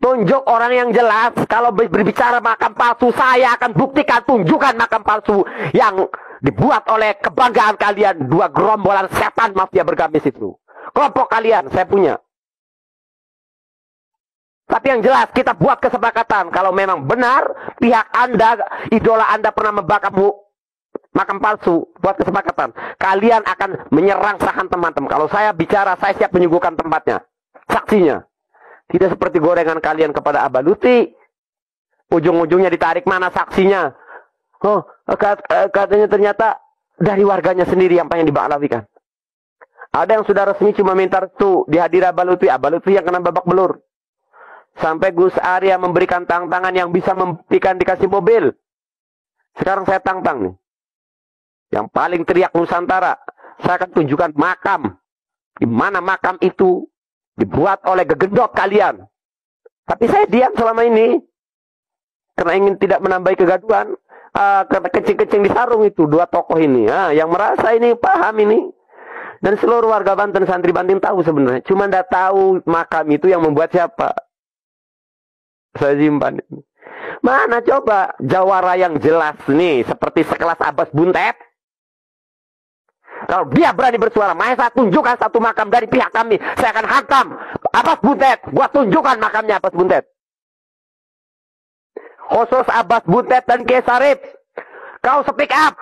Tunjuk orang yang jelas. Kalau berbicara makam palsu, saya akan buktikan, tunjukkan makam palsu yang dibuat oleh kebanggaan kalian. Dua gerombolan setan mafia bergamis itu. Kelompok kalian, saya punya. Tapi yang jelas, kita buat kesepakatan. Kalau memang benar, pihak Anda, idola Anda pernah membakar makam palsu, buat kesepakatan. Kalian akan menyerang sahan teman-teman. Kalau saya bicara, saya siap menyuguhkan tempatnya. Saksinya. Tidak seperti gorengan kalian kepada Abaluti. Ujung-ujungnya ditarik, mana saksinya? Oh, katanya ternyata dari warganya sendiri yang pengen dibalawikan. Ada yang sudah resmi cuma minta restu dihadir Abaluti. Abaluti yang kena babak belur. Sampai Gus Arya memberikan tantangan yang bisa membuktikan dikasih mobil. Sekarang saya tantang nih. Yang paling teriak Nusantara. Saya akan tunjukkan makam. Di mana makam itu dibuat oleh gegendot kalian. Tapi saya diam selama ini. Karena ingin tidak menambahi kegaduhan. Karena kecing-kecing di sarung itu. Dua tokoh ini. Yang merasa ini paham ini. Dan seluruh warga Banten, santri Banten tahu sebenarnya. Cuma tidak tahu makam itu yang membuat siapa. Saya simpan ini. Mana coba jawara yang jelas nih. Seperti sekelas Abbas Buntet. Kalau dia berani bersuara, saya tunjukkan satu makam dari pihak kami. Saya akan hantam Abbas Buntet. Gua tunjukkan makamnya Abbas Buntet. Khusus Abbas Buntet dan Kiai Sarip. Kau speak up.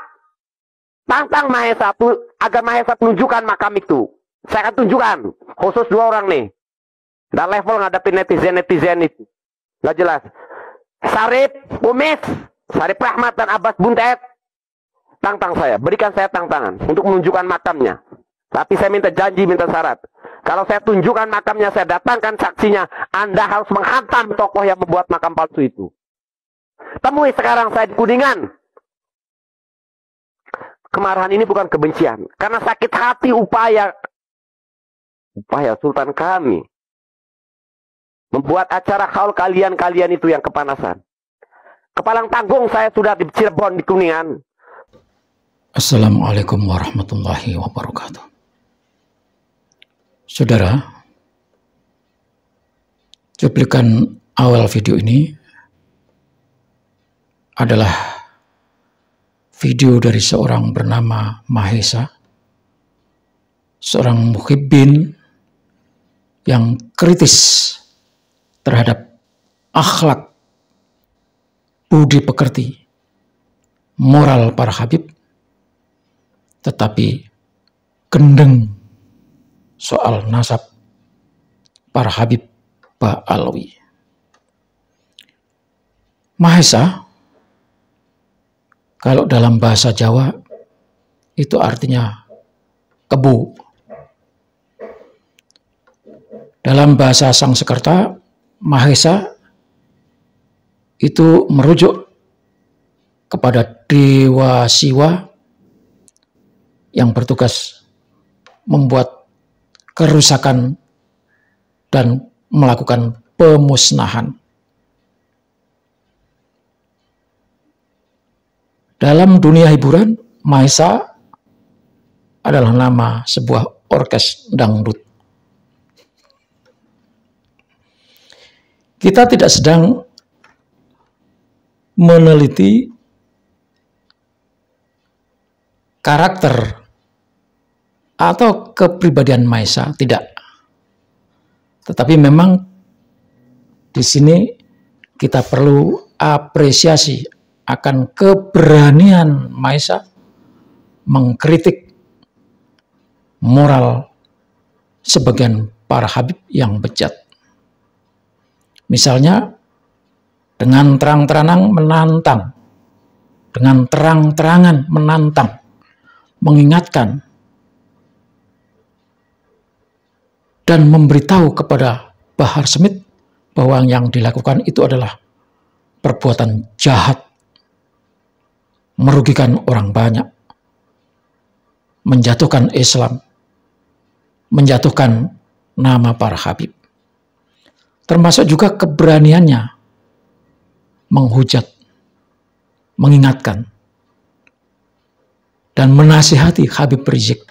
Tantang Mahesa agar Mahesa tunjukkan makam itu. Saya akan tunjukkan. Khusus dua orang nih. Dan level ngadapin netizen-netizen itu. Gak jelas. Sarip, Umis, Sarip Rahmat dan Abbas Buntet. Tantang saya, berikan saya tantangan untuk menunjukkan makamnya. Tapi saya minta janji, minta syarat. Kalau saya tunjukkan makamnya, saya datangkan saksinya. Anda harus menghantam tokoh yang membuat makam palsu itu. Temui sekarang saya di Kuningan. Kemarahan ini bukan kebencian. Karena sakit hati upaya Sultan kami. Membuat acara haul kalian-kalian itu yang kepanasan. Kepalang tanggung saya sudah di Cirebon, di Kuningan. Assalamualaikum warahmatullahi wabarakatuh. Saudara, cuplikan awal video ini adalah video dari seorang bernama Mahesa, seorang muhibbin yang kritis terhadap akhlak, budi pekerti, moral para habib, tetapi gendeng soal nasab para habib Ba'alawi. Mahesa, kalau dalam bahasa Jawa, itu artinya kebu. Dalam bahasa Sangsekerta, Mahesa itu merujuk kepada Dewa Siwa yang bertugas membuat kerusakan dan melakukan pemusnahan. Dalam dunia hiburan, Mahesa adalah nama sebuah orkes dangdut. Kita tidak sedang meneliti karakter atau kepribadian Mahesa, tidak. Tetapi memang di sini kita perlu apresiasi akan keberanian Mahesa mengkritik moral sebagian para habib yang bejat. Misalnya dengan terang-terangan menantang, dengan terang-terangan menantang, mengingatkan dan memberitahu kepada Bahar Smith bahwa yang dilakukan itu adalah perbuatan jahat, merugikan orang banyak, menjatuhkan Islam, menjatuhkan nama para habib. Termasuk juga keberaniannya menghujat, mengingatkan, dan menasihati Habib Rizik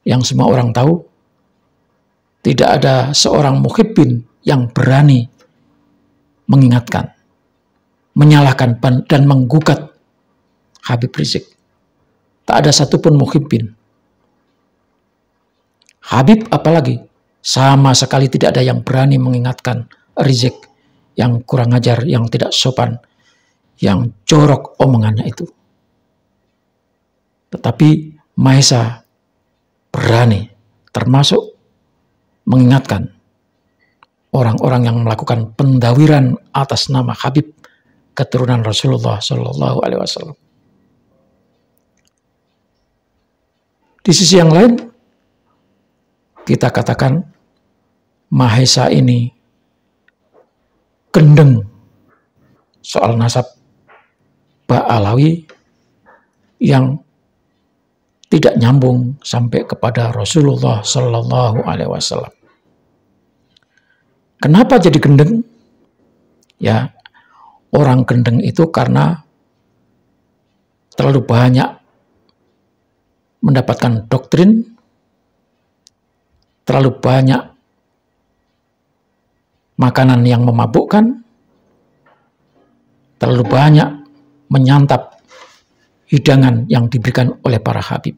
yang semua orang tahu tidak ada seorang muhibbin yang berani mengingatkan, menyalahkan dan menggugat Habib Rizik. Tak ada satupun muhibbin. Habib apalagi sama sekali tidak ada yang berani mengingatkan Rizik yang kurang ajar, yang tidak sopan, yang jorok omongannya itu. Tetapi Mahesa berani, termasuk mengingatkan orang-orang yang melakukan pendawiran atas nama Habib, keturunan Rasulullah Shallallahu Alaihi Wasallam. Di sisi yang lain, kita katakan Mahesa ini gendeng soal nasab Ba'alawi yang tidak nyambung sampai kepada Rasulullah Shallallahu Alaihi Wasallam. Kenapa jadi gendeng? Ya, orang gendeng itu karena terlalu banyak mendapatkan doktrin, terlalu banyak makanan yang memabukkan, terlalu banyak menyantap hidangan yang diberikan oleh para habib.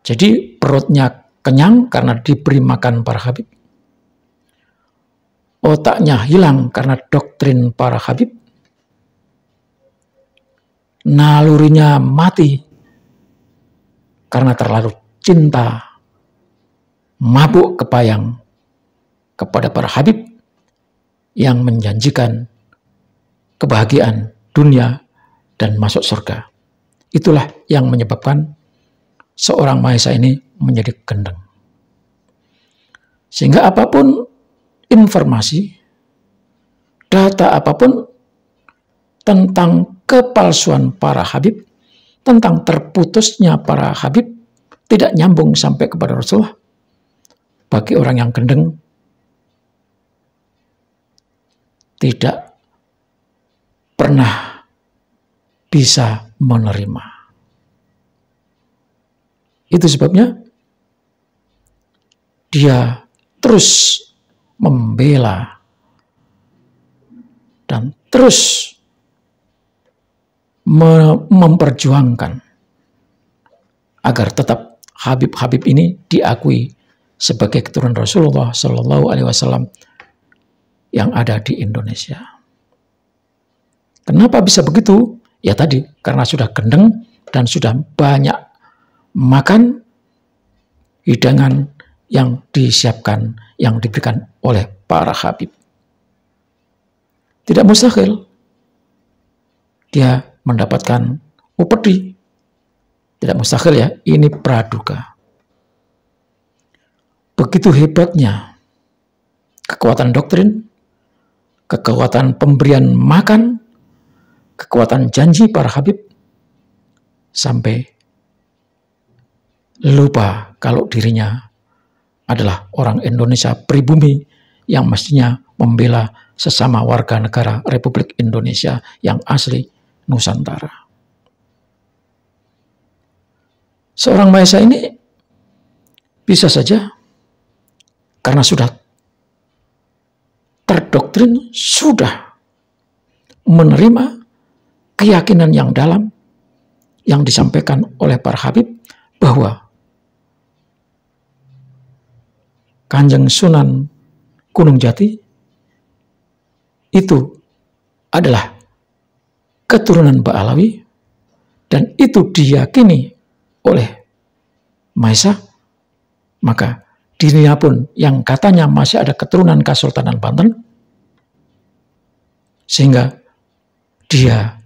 Jadi perutnya kenyang karena diberi makan para habib. Otaknya hilang karena doktrin para habib. Nalurinya mati karena terlalu cinta, mabuk kepayang kepada para habib yang menjanjikan kebahagiaan dunia dan masuk surga. Itulah yang menyebabkan seorang Mahesa ini menjadi gendeng. Sehingga apapun informasi, data apapun tentang kepalsuan para habib, tentang terputusnya para habib, tidak nyambung sampai kepada Rasulullah. Bagi orang yang gendeng, tidak pernah bisa menerima. Itu sebabnya dia terus membela dan terus memperjuangkan agar tetap Habib-Habib ini diakui sebagai keturunan Rasulullah Shallallahu Alaihi Wasallam yang ada di Indonesia. Kenapa bisa begitu? Ya tadi, karena sudah gendeng dan sudah banyak makan hidangan yang disiapkan, yang diberikan oleh para habib. Tidak mustahil dia mendapatkan upeti. Tidak mustahil ya, ini praduga. Begitu hebatnya kekuatan doktrin, kekuatan pemberian makan, kekuatan janji para habib, sampai lupa kalau dirinya adalah orang Indonesia pribumi yang mestinya membela sesama warga negara Republik Indonesia yang asli Nusantara. Seorang Mahesa ini bisa saja karena sudah terdoktrin, sudah menerima keyakinan yang dalam yang disampaikan oleh para habib bahwa Kanjeng Sunan Gunung Jati itu adalah keturunan Ba'alawi dan itu diyakini oleh Mahesa, maka dirinya pun yang katanya masih ada keturunan Kesultanan Banten, sehingga dia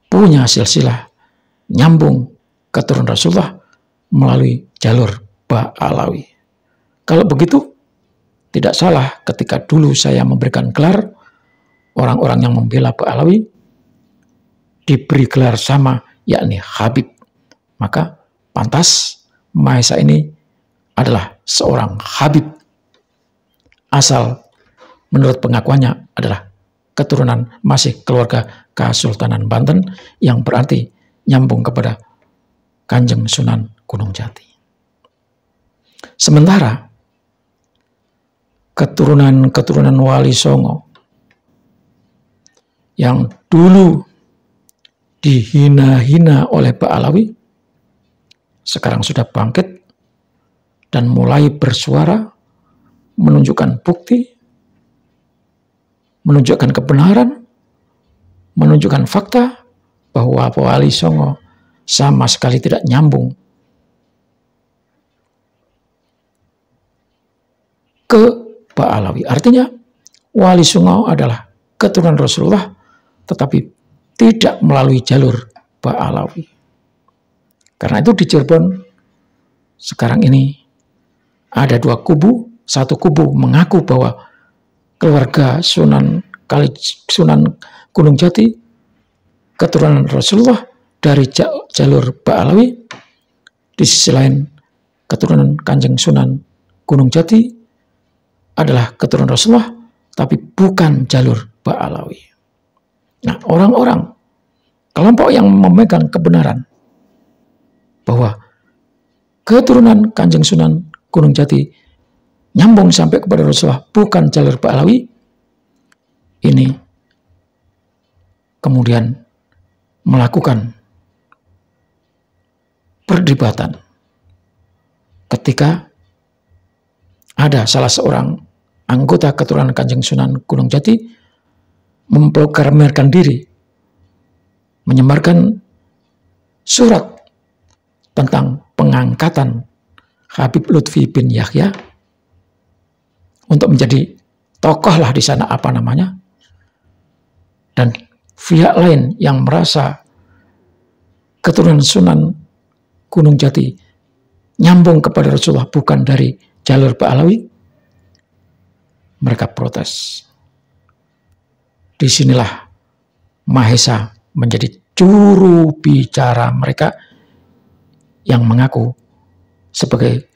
punya silsilah nyambung keturunan Rasulullah melalui jalur Ba'alawi. Kalau begitu, tidak salah ketika dulu saya memberikan gelar orang-orang yang membela Ba'alawi diberi gelar sama, yakni Habib. Maka pantas Mahesa ini adalah seorang Habib. Asal menurut pengakuannya adalah keturunan masih keluarga Kesultanan Banten yang berarti nyambung kepada Kanjeng Sunan Gunung Jati. Sementara keturunan Wali Songo yang dulu dihina-hina oleh Pak Alawi, sekarang sudah bangkit dan mulai bersuara, menunjukkan bukti, menunjukkan kebenaran, menunjukkan fakta bahwa Wali Songo sama sekali tidak nyambung ke Pak Alawi. Artinya Wali Songo adalah keturunan Rasulullah tetapi tidak melalui jalur Pak Alawi. Karena itu di Cirebon sekarang ini ada dua kubu. Satu kubu mengaku bahwa keluarga Sunan Gunung Jati keturunan Rasulullah dari jalur Pak Alawi. Di sisi lain keturunan Kanjeng Sunan Gunung Jati adalah keturunan Rasulullah tapi bukan jalur Pak Alawi. Nah, orang-orang kelompok yang memegang kebenaran bahwa keturunan Kanjeng Sunan Gunung Jati nyambung sampai kepada Rasulullah bukan jalur Pak Alawi, ini kemudian melakukan perdebatan ketika ada salah seorang anggota keturunan Kanjeng Sunan Gunung Jati memproklamirkan diri, menyebarkan surat tentang pengangkatan Habib Lutfi bin Yahya untuk menjadi tokoh lah di sana apa namanya. Dan pihak lain yang merasa keturunan Sunan Gunung Jati nyambung kepada Rasulullah bukan dari jalur Pak Alawi, mereka protes. Disinilah Mahesa menjadi juru bicara mereka yang mengaku sebagai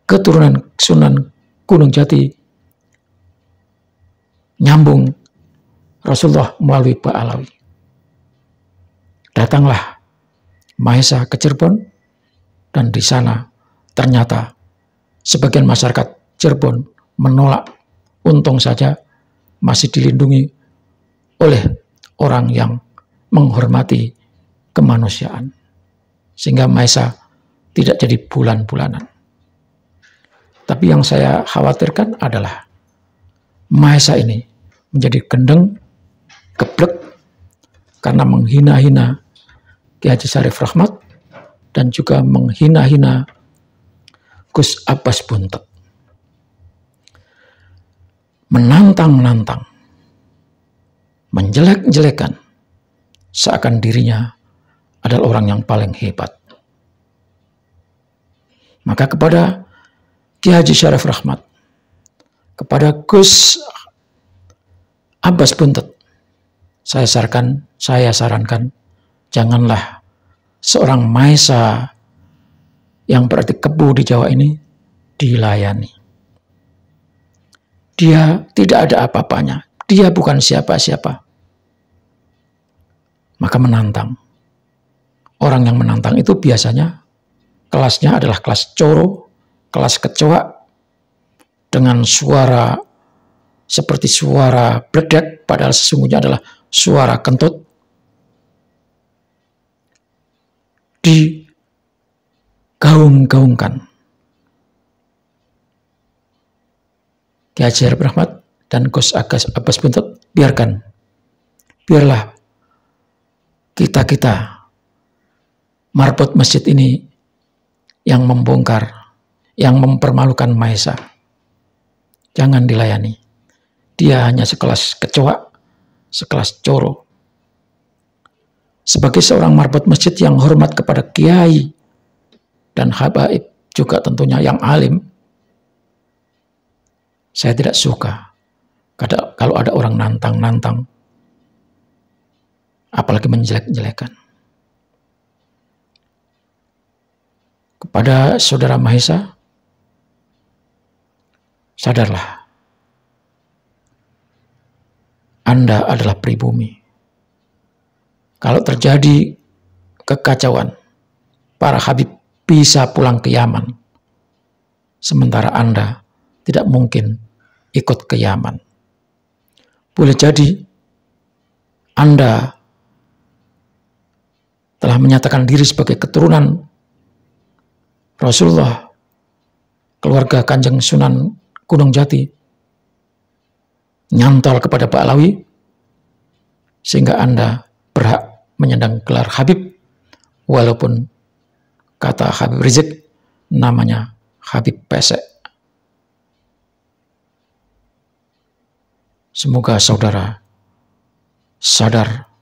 keturunan Sunan Gunung Jati nyambung Rasulullah melalui Pak Alawi. Datanglah Mahesa ke Cirebon dan di sana ternyata sebagian masyarakat Cirebon menolak. Untung saja masih dilindungi oleh orang yang menghormati kemanusiaan. Sehingga Mahesa tidak jadi bulan-bulanan. Tapi yang saya khawatirkan adalah Mahesa ini menjadi gendeng, geblek, karena menghina-hina Ki Haji Syarif Rahmat dan juga menghina-hina Gus Abbas Buntet. Menantang-nantang, menjelek-jelekan, seakan dirinya adalah orang yang paling hebat. Maka kepada Ki Haji Syarif Rahmat, kepada Gus Abbas Buntet, saya sarankan, janganlah seorang Mahesa yang berarti kebu di Jawa ini dilayani. Dia tidak ada apa-apanya. Dia bukan siapa-siapa. Maka menantang. Orang yang menantang itu biasanya kelasnya adalah kelas coro, kelas kecoa, dengan suara seperti suara bledek, padahal sesungguhnya adalah suara kentut. Digaung-gaungkan. Ki Haji Syarif Rahmat dan Gus Abbas Buntet, biarlah kita marbot masjid ini yang membongkar, yang mempermalukan Mahesa. Jangan dilayani. Dia hanya sekelas kecoa, sekelas coro. Sebagai seorang marbot masjid yang hormat kepada kiai dan habaib juga tentunya yang alim, saya tidak suka kalau ada orang nantang-nantang, apalagi menjelek-jelekan. Kepada saudara Mahesa, sadarlah, Anda adalah pribumi. Kalau terjadi kekacauan, para habib bisa pulang ke Yaman, sementara Anda tidak mungkin ikut ke Yaman. Boleh jadi Anda telah menyatakan diri sebagai keturunan Rasulullah, keluarga Kanjeng Sunan Gunung Jati, nyantol kepada Pak Alawi, sehingga Anda berhak menyandang gelar Habib, walaupun kata Habib Rizik namanya Habib Pesek. Semoga saudara sadar